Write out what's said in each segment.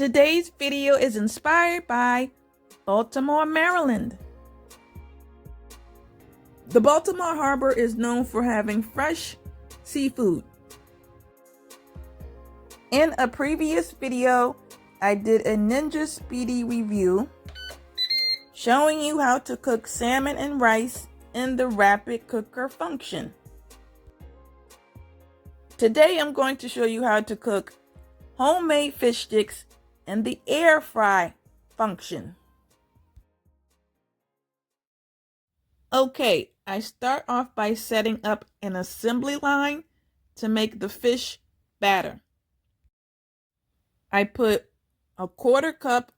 Today's video is inspired by Baltimore, Maryland. The Baltimore Harbor is known for having fresh seafood. In a previous video, I did a Ninja Speedi review showing you how to cook salmon and rice in the rapid cooker function. Today I'm going to show you how to cook homemade fish sticks in the air fry function. Okay, I start off by setting up an assembly line to make the fish batter. I put a 1/4 cup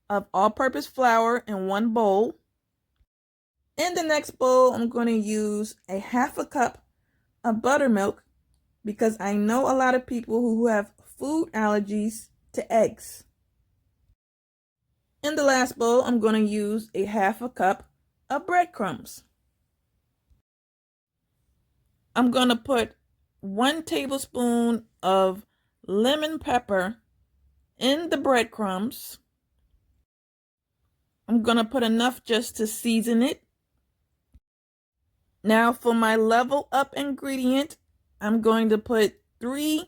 of all-purpose flour in one bowl. In the next bowl, I'm going to use a 1/2 cup of buttermilk because I know a lot of people who have food allergies to eggs. In the last bowl, I'm going to use a 1/2 cup of breadcrumbs. I'm going to put 1 tablespoon of lemon pepper in the breadcrumbs. I'm going to put enough just to season it. Now for my level up ingredient, I'm going to put 3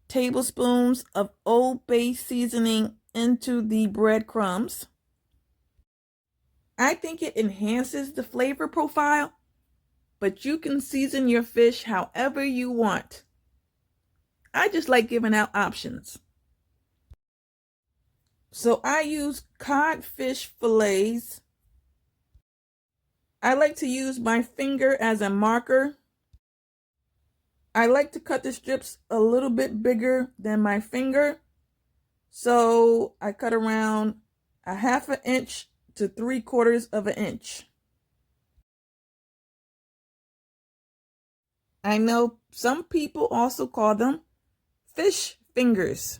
tablespoons of Old Bay seasoning into the breadcrumbs. I think it enhances the flavor profile, but you can season your fish however you want. I just like giving out options. So I use codfish fillets. I like to use my finger as a marker. I like to cut the strips a little bit bigger than my finger. So I cut around 1/2 inch to 3/4 inch. I know some people also call them fish fingers.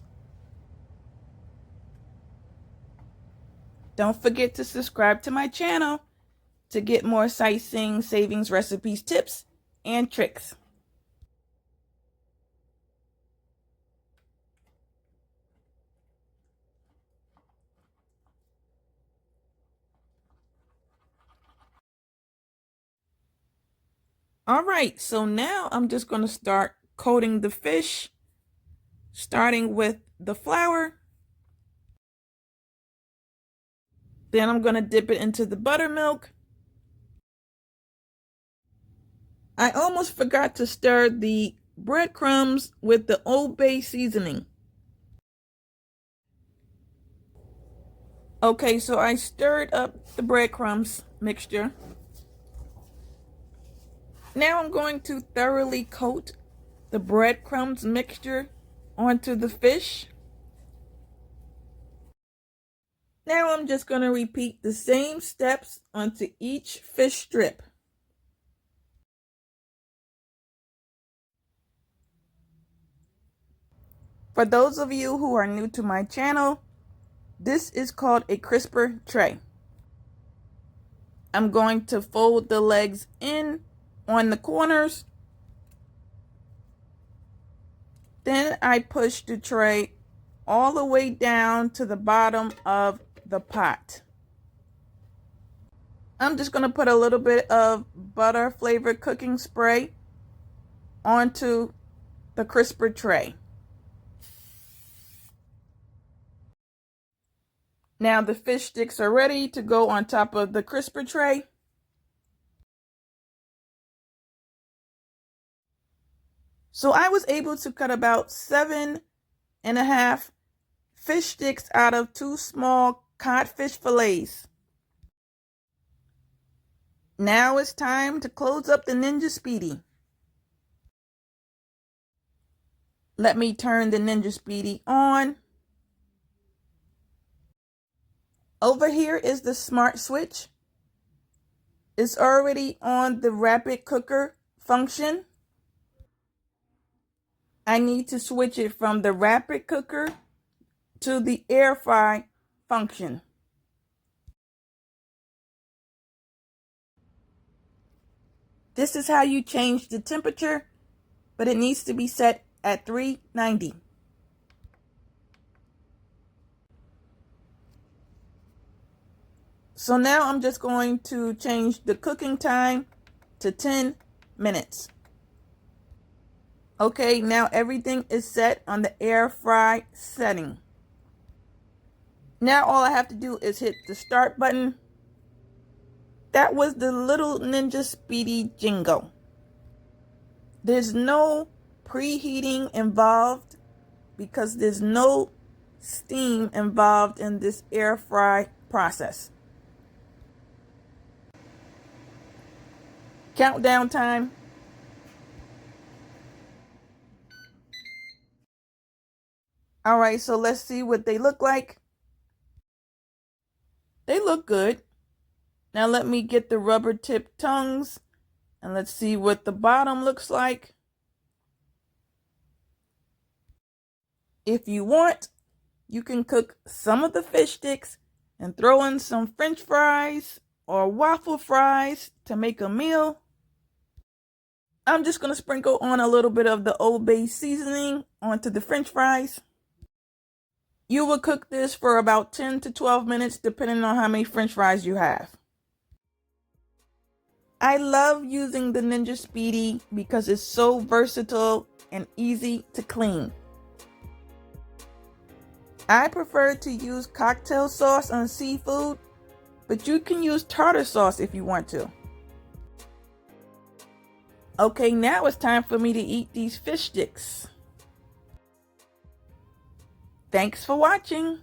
Don't forget to subscribe to my channel to get more sightseeing, savings, recipes, tips, and tricks. All right, so now I'm just going to start coating the fish, starting with the flour. Then I'm going to dip it into the buttermilk. I almost forgot to stir the breadcrumbs with the Old Bay seasoning. Okay, so I stirred up the breadcrumbs mixture. Now I'm going to thoroughly coat the breadcrumbs mixture onto the fish. Now I'm just going to repeat the same steps onto each fish strip. For those of you who are new to my channel, this is called a crisper tray. I'm going to fold the legs in on the corners. Then I push the tray all the way down to the bottom of the pot. I'm just going to put a little bit of butter flavored cooking spray onto the crisper tray. Now the fish sticks are ready to go on top of the crisper tray. So I was able to cut about 7.5 fish sticks out of 2 small codfish fillets. Now it's time to close up the Ninja Speedi. Let me turn the Ninja Speedi on. Over here is the smart switch. It's already on the rapid cooker function. I need to switch it from the rapid cooker to the air fry function. This is how you change the temperature, but it needs to be set at 390. So now I'm just going to change the cooking time to 10 minutes. Okay, now everything is set on the air fry setting. Now all I have to do is hit the start button. That was the little Ninja Speedi jingle. There's no preheating involved because there's no steam involved in this air fry process. Countdown time. All right, so let's see what they look like. They look good. Now let me get the rubber tip tongues and let's see what the bottom looks like. If you want, you can cook some of the fish sticks and throw in some French fries or waffle fries to make a meal. I'm just going to sprinkle on a little bit of the Old Bay seasoning onto the French fries. You will cook this for about 10 to 12 minutes depending on how many French fries you have. I love using the Ninja Speedi because it's so versatile and easy to clean. I prefer to use cocktail sauce on seafood, but you can use tartar sauce if you want to. Okay, now it's time for me to eat these fish sticks. Thanks for watching.